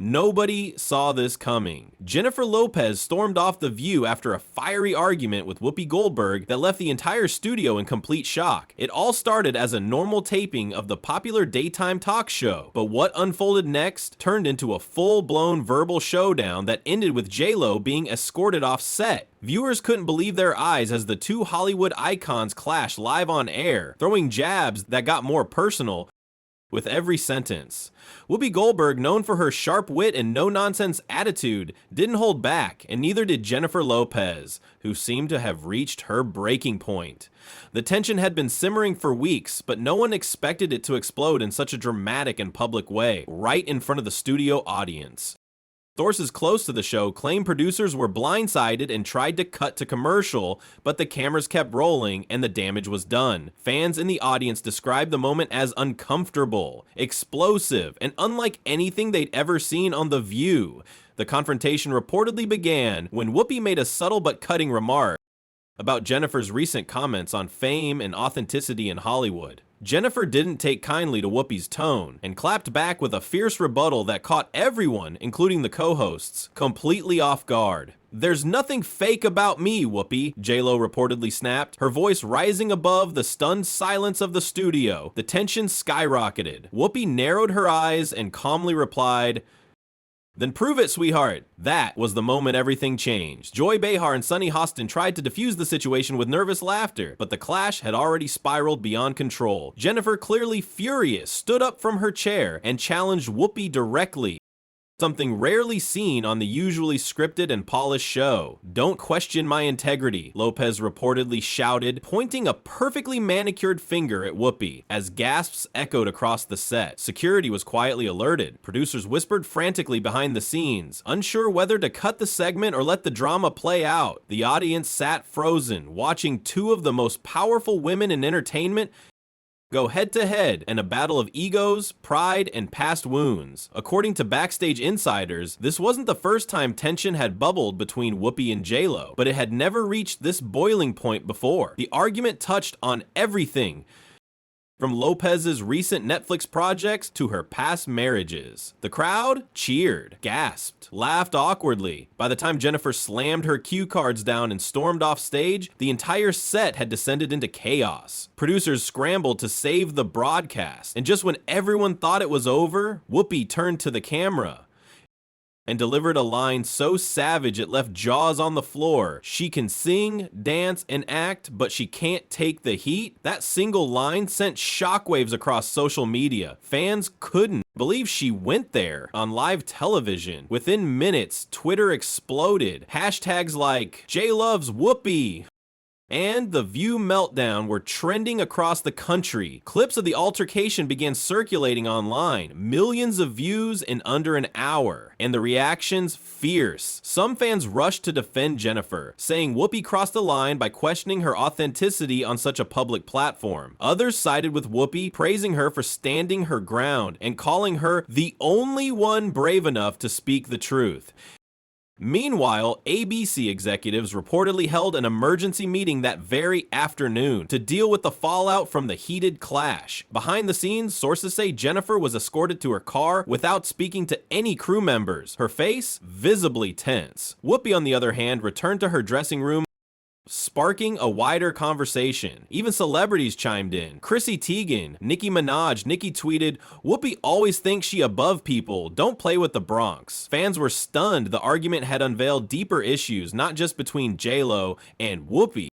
Nobody saw this coming. Jennifer Lopez stormed off The View after a fiery argument with Whoopi Goldberg that left the entire studio in complete shock. It all started as a normal taping of the popular daytime talk show, but what unfolded next turned into a full-blown verbal showdown that ended with J-Lo being escorted off set. Viewers couldn't believe their eyes as the two Hollywood icons clashed live on air, throwing jabs that got more personal with every sentence. Whoopi Goldberg, known for her sharp wit and no-nonsense attitude, didn't hold back, and neither did Jennifer Lopez, who seemed to have reached her breaking point. The tension had been simmering for weeks, but no one expected it to explode in such a dramatic and public way, right in front of the studio audience. Sources close to the show claim producers were blindsided and tried to cut to commercial, but the cameras kept rolling and the damage was done. Fans in the audience described the moment as uncomfortable, explosive, and unlike anything they'd ever seen on The View. The confrontation reportedly began when Whoopi made a subtle but cutting remark about Jennifer's recent comments on fame and authenticity in Hollywood. Jennifer didn't take kindly to Whoopi's tone and clapped back with a fierce rebuttal that caught everyone, including the co-hosts, completely off guard. "There's nothing fake about me, Whoopi," J-Lo reportedly snapped, her voice rising above the stunned silence of the studio. The tension skyrocketed. Whoopi narrowed her eyes and calmly replied, "Then prove it, sweetheart." That was the moment everything changed. Joy Behar and Sunny Hostin tried to defuse the situation with nervous laughter, but the clash had already spiraled beyond control. Jennifer, clearly furious, stood up from her chair and challenged Whoopi directly, something rarely seen on the usually scripted and polished show. "Don't question my integrity," Lopez reportedly shouted, pointing a perfectly manicured finger at Whoopi, as gasps echoed across the set. Security was quietly alerted. Producers whispered frantically behind the scenes, unsure whether to cut the segment or let the drama play out. The audience sat frozen, watching two of the most powerful women in entertainment go head-to-head in a battle of egos, pride, and past wounds. According to backstage insiders, this wasn't the first time tension had bubbled between Whoopi and J-Lo, but it had never reached this boiling point before. The argument touched on everything, from Lopez's recent Netflix projects to her past marriages. The crowd cheered, gasped, laughed awkwardly. By the time Jennifer slammed her cue cards down and stormed off stage, the entire set had descended into chaos. Producers scrambled to save the broadcast, and just when everyone thought it was over, Whoopi turned to the camera and delivered a line so savage it left jaws on the floor. "She can sing, dance, and act, but she can't take the heat." That single line sent shockwaves across social media. Fans couldn't believe she went there on live television. Within minutes, Twitter exploded. Hashtags like "J loves Whoopi" and "The View Meltdown" were trending across the country. Clips of the altercation began circulating online, millions of views in under an hour, and the reactions fierce. Some fans rushed to defend Jennifer, saying Whoopi crossed the line by questioning her authenticity on such a public platform. Others sided with Whoopi, praising her for standing her ground and calling her the only one brave enough to speak the truth. Meanwhile, ABC executives reportedly held an emergency meeting that very afternoon to deal with the fallout from the heated clash. Behind the scenes, sources say Jennifer was escorted to her car without speaking to any crew members, her face visibly tense. Whoopi, on the other hand, returned to her dressing room, sparking a wider conversation. Even celebrities chimed in. Chrissy Teigen, Nicki Minaj, Nicki tweeted, "Whoopi always thinks she above people. Don't play with the Bronx." Fans were stunned the argument had unveiled deeper issues, not just between J-Lo and Whoopi,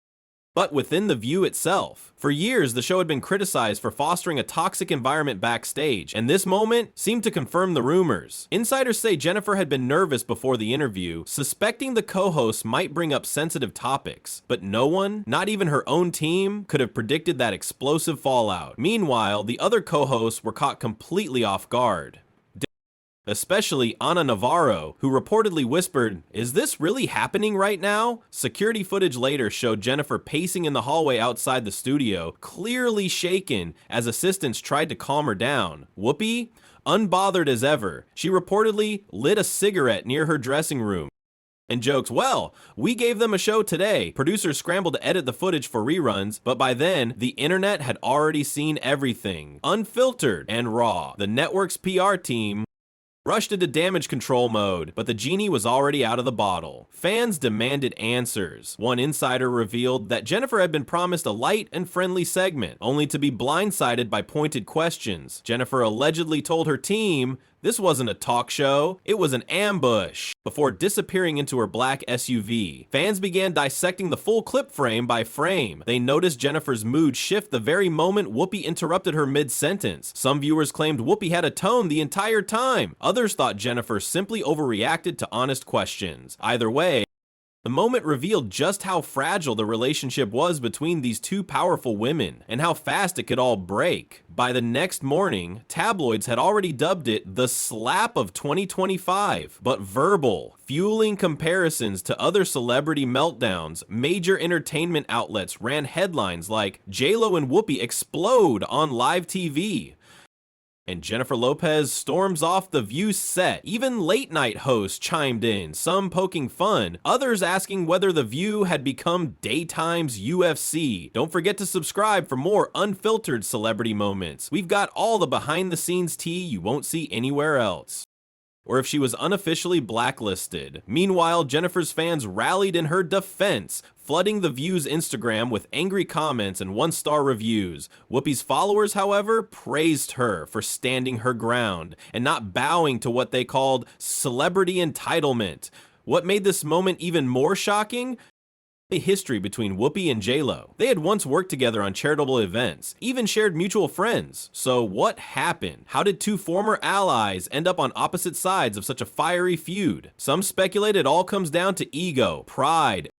but within The View itself. For years, the show had been criticized for fostering a toxic environment backstage, and this moment seemed to confirm the rumors. Insiders say Jennifer had been nervous before the interview, suspecting the co-hosts might bring up sensitive topics, but no one, not even her own team, could have predicted that explosive fallout. Meanwhile, the other co-hosts were caught completely off guard, especially Ana Navarro, who reportedly whispered, "Is this really happening right now?" Security footage later showed Jennifer pacing in the hallway outside the studio, clearly shaken as assistants tried to calm her down. Whoopi, unbothered as ever, she reportedly lit a cigarette near her dressing room and joked, "Well, we gave them a show today." Producers scrambled to edit the footage for reruns, but by then, the internet had already seen everything, unfiltered and raw. The network's PR team rushed into damage control mode, but the genie was already out of the bottle. Fans demanded answers. One insider revealed that Jennifer had been promised a light and friendly segment, only to be blindsided by pointed questions. Jennifer allegedly told her team this wasn't a talk show, it was an ambush, before disappearing into her black SUV. Fans began dissecting the full clip frame by frame. They noticed Jennifer's mood shift the very moment Whoopi interrupted her mid-sentence. Some viewers claimed Whoopi had a tone the entire time. Others thought Jennifer simply overreacted to honest questions. Either way, the moment revealed just how fragile the relationship was between these two powerful women, and how fast it could all break. By the next morning, tabloids had already dubbed it the slap of 2025, but verbal, fueling comparisons to other celebrity meltdowns. Major entertainment outlets ran headlines like "J-Lo and Whoopi explode on live TV," and "Jennifer Lopez storms off the View set." Even late-night hosts chimed in, some poking fun, others asking whether the View had become daytime's UFC. Don't forget to subscribe for more unfiltered celebrity moments. We've got all the behind-the-scenes tea you won't see anywhere else. Or if she was unofficially blacklisted. Meanwhile, Jennifer's fans rallied in her defense, flooding the View's Instagram with angry comments and one-star reviews. Whoopi's followers, however, praised her for standing her ground and not bowing to what they called celebrity entitlement. What made this moment even more shocking? A history between Whoopi and J-Lo. They had once worked together on charitable events, even shared mutual friends. So what happened? How did two former allies end up on opposite sides of such a fiery feud? Some speculate it all comes down to ego, pride,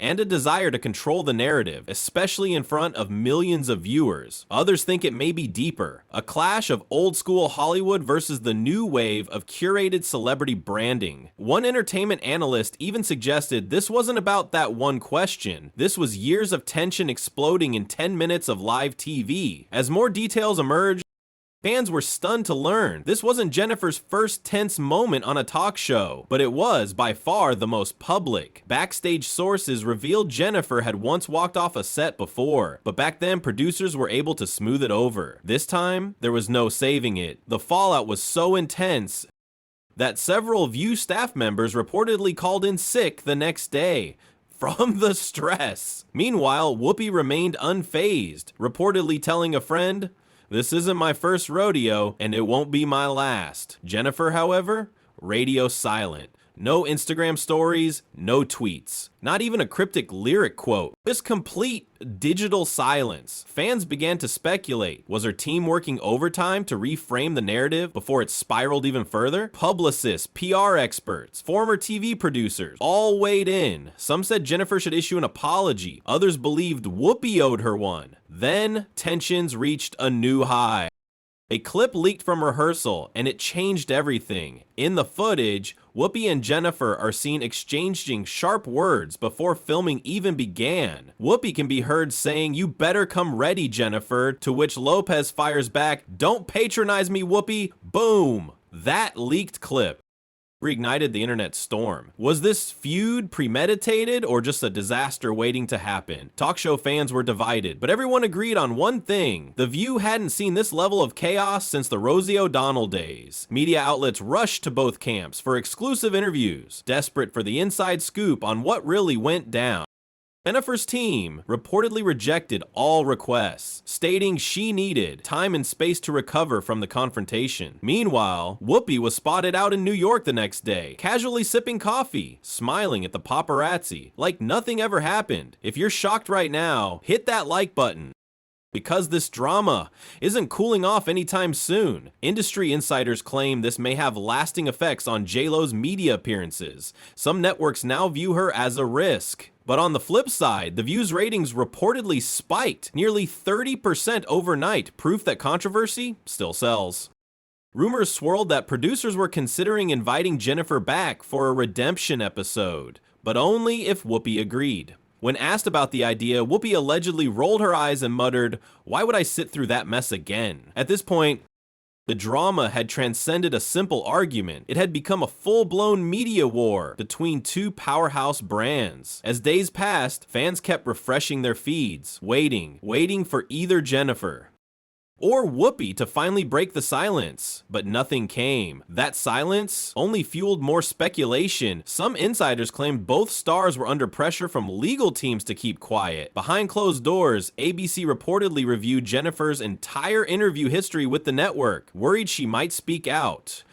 and a desire to control the narrative, especially in front of millions of viewers. Others think it may be deeper, a clash of old-school Hollywood versus the new wave of curated celebrity branding. One entertainment analyst even suggested this wasn't about that one question. This was years of tension exploding in 10 minutes of live TV. As more details emerged, fans were stunned to learn this wasn't Jennifer's first tense moment on a talk show, but it was by far the most public. Backstage sources revealed Jennifer had once walked off a set before, but back then producers were able to smooth it over. This time, there was no saving it. The fallout was so intense that several View staff members reportedly called in sick the next day from the stress. Meanwhile, Whoopi remained unfazed, reportedly telling a friend, "This isn't my first rodeo, and it won't be my last." Jennifer, however, radio silent. No Instagram stories, no tweets. Not even a cryptic lyric quote. Just complete digital silence. Fans began to speculate. Was her team working overtime to reframe the narrative before it spiraled even further? Publicists, PR experts, former TV producers all weighed in. Some said Jennifer should issue an apology. Others believed Whoopi owed her one. Then tensions reached a new high. A clip leaked from rehearsal, and it changed everything. In the footage, Whoopi and Jennifer are seen exchanging sharp words before filming even began. Whoopi can be heard saying, "You better come ready, Jennifer," to which Lopez fires back, "Don't patronize me, Whoopi." Boom! That leaked clip reignited the internet storm. Was this feud premeditated or just a disaster waiting to happen? Talk show fans were divided, but everyone agreed on one thing. The View hadn't seen this level of chaos since the Rosie O'Donnell days. Media outlets rushed to both camps for exclusive interviews, desperate for the inside scoop on what really went down. Jennifer's team reportedly rejected all requests, stating she needed time and space to recover from the confrontation. Meanwhile, Whoopi was spotted out in New York the next day, casually sipping coffee, smiling at the paparazzi, like nothing ever happened. If you're shocked right now, hit that like button, because this drama isn't cooling off anytime soon. Industry insiders claim this may have lasting effects on J-Lo's media appearances. Some networks now view her as a risk. But on the flip side, The View's ratings reportedly spiked nearly 30% overnight, proof that controversy still sells. Rumors swirled that producers were considering inviting Jennifer back for a redemption episode, but only if Whoopi agreed. When asked about the idea, Whoopi allegedly rolled her eyes and muttered, "Why would I sit through that mess again?" At this point, the drama had transcended a simple argument. It had become a full-blown media war between two powerhouse brands. As days passed, fans kept refreshing their feeds, waiting for either Jennifer or Whoopi to finally break the silence, but nothing came. That silence only fueled more speculation. Some insiders claimed both stars were under pressure from legal teams to keep quiet. Behind closed doors, ABC reportedly reviewed Jennifer's entire interview history with the network, worried she might speak out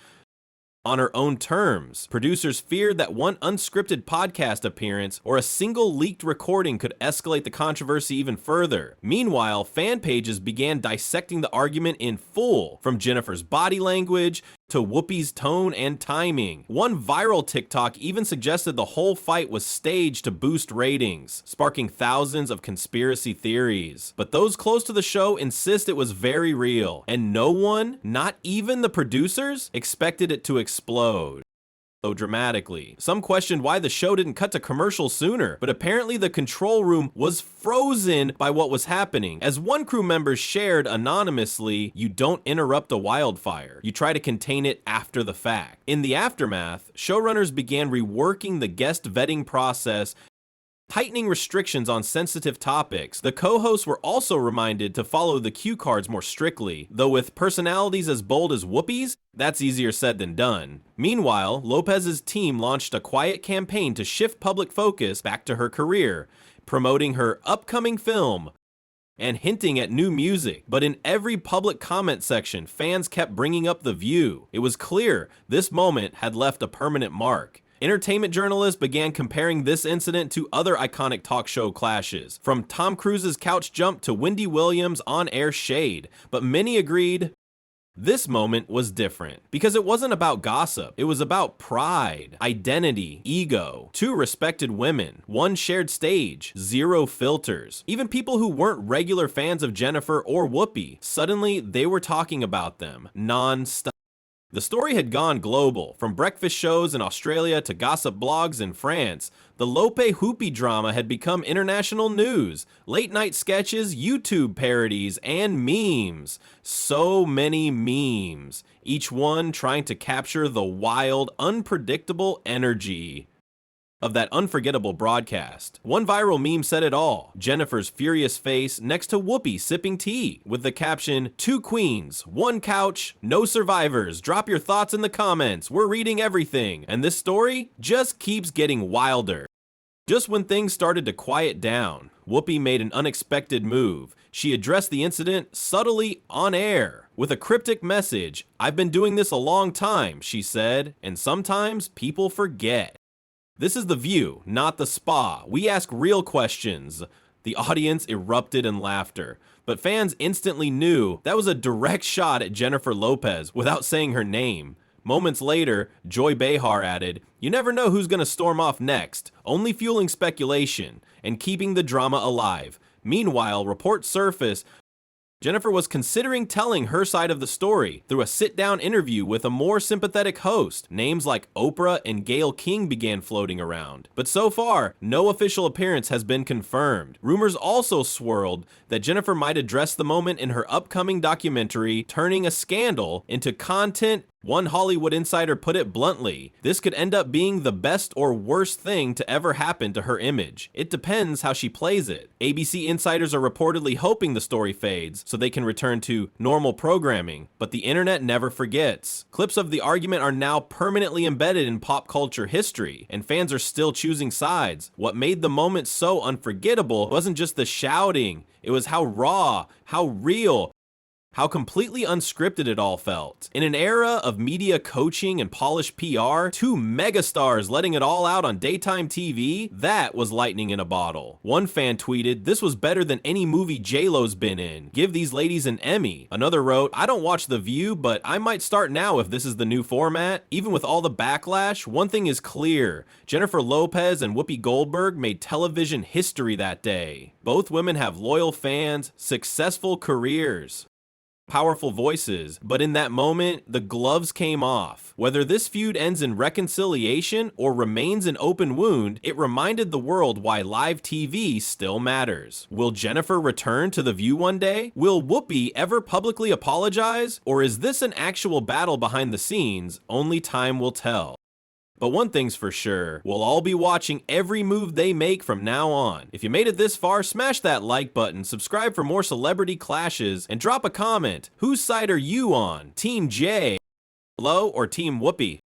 on her own terms. Producers feared that one unscripted podcast appearance or a single leaked recording could escalate the controversy even further. Meanwhile, fan pages began dissecting the argument in full, from Jennifer's body language to Whoopi's tone and timing. One viral TikTok even suggested the whole fight was staged to boost ratings, sparking thousands of conspiracy theories. But those close to the show insist it was very real, and no one, not even the producers, expected it to explode so dramatically. Some questioned why the show didn't cut to commercials sooner, but apparently the control room was frozen by what was happening. As one crew member shared anonymously, you don't interrupt a wildfire. You try to contain it after the fact. In the aftermath, showrunners began reworking the guest vetting process, tightening restrictions on sensitive topics. The co-hosts were also reminded to follow the cue cards more strictly, though with personalities as bold as Whoopi's, that's easier said than done. Meanwhile, Lopez's team launched a quiet campaign to shift public focus back to her career, promoting her upcoming film and hinting at new music. But in every public comment section, fans kept bringing up The View. It was clear this moment had left a permanent mark. Entertainment journalists began comparing this incident to other iconic talk show clashes, from Tom Cruise's couch jump to Wendy Williams' on-air shade, but many agreed this moment was different because it wasn't about gossip. It was about pride, identity, ego. Two respected women, one shared stage, zero filters. Even people who weren't regular fans of Jennifer or Whoopi, suddenly they were talking about them non-stop. The story had gone global, from breakfast shows in Australia to gossip blogs in France. The Lopez and Whoopi drama had become international news. Late night sketches, YouTube parodies, and memes. So many memes, each one trying to capture the wild, unpredictable energy of that unforgettable broadcast. One viral meme said it all: Jennifer's furious face next to Whoopi sipping tea, with the caption, "Two queens, one couch, no survivors. Drop your thoughts in the comments. We're reading everything." And this story just keeps getting wilder. Just when things started to quiet down, Whoopi made an unexpected move. She addressed the incident subtly on air with a cryptic message. "I've been doing this a long time," she said, "and sometimes people forget." This is The View, not the spa. We ask real questions. The audience erupted in laughter, but fans instantly knew that was a direct shot at Jennifer Lopez without saying her name. Moments later, Joy Behar added, "You never know who's gonna storm off next, only fueling speculation and keeping the drama alive." Meanwhile, reports surfaced Jennifer was considering telling her side of the story through a sit-down interview with a more sympathetic host. Names like Oprah and Gayle King began floating around. But so far, no official appearance has been confirmed. Rumors also swirled that Jennifer might address the moment in her upcoming documentary, turning a scandal into content. One Hollywood insider put it bluntly: this could end up being the best or worst thing to ever happen to her image. It depends how she plays it. ABC insiders are reportedly hoping the story fades so they can return to normal programming, but the internet never forgets. Clips of the argument are now permanently embedded in pop culture history, and fans are still choosing sides. What made the moment so unforgettable wasn't just the shouting, it was how raw, how real, how completely unscripted it all felt. In an era of media coaching and polished PR, two megastars letting it all out on daytime TV, that was lightning in a bottle. One fan tweeted, "This was better than any movie J-Lo's been in. Give these ladies an Emmy." Another wrote, "I don't watch The View, but I might start now if this is the new format." Even with all the backlash, one thing is clear: Jennifer Lopez and Whoopi Goldberg made television history that day. Both women have loyal fans, successful careers, powerful voices, but in that moment, the gloves came off. Whether this feud ends in reconciliation or remains an open wound, it reminded the world why live TV still matters. Will Jennifer return to The View one day? Will Whoopi ever publicly apologize? Or is this an actual battle behind the scenes? Only time will tell. But one thing's for sure, we'll all be watching every move they make from now on. If you made it this far, smash that like button, subscribe for more celebrity clashes, and drop a comment. Whose side are you on? Team J, Lo, or Team Whoopi?